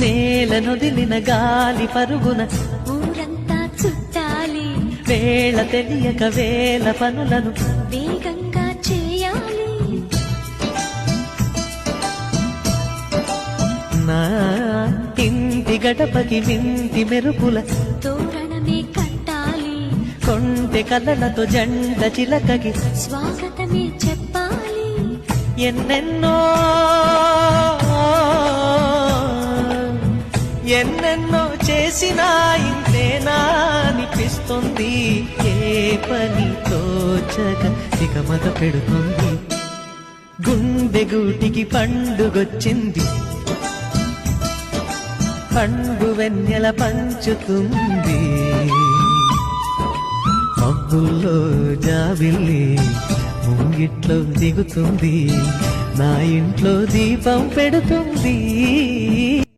నేలనొదిలిన గాలి పరుగున ఊరంతా చుట్టాలి, వేళ తెలియక వేల పనులను వేగంగా చేయాలి. నా ఇంటి గడపకి వింటి మెరుపుల తోరణమే కట్టాలి, కొంటె కలలతో జంట చిలకకి స్వాగతమే చెప్పాలి. ఎన్నెన్నో ఎన్నెన్నో చేసినా ఇంతేనా అనిపిస్తుంది. ఏ పని తోచక దిగమగ పెడుతుంది. గుండె గూటికి పండుగొచ్చింది, పండు వెన్నెల పంచుతుంది. మబ్బుల్లో జాబిల్లి ముంగిట్లో దిగుతుంది, నా ఇంట్లో దీపం పెడుతుంది.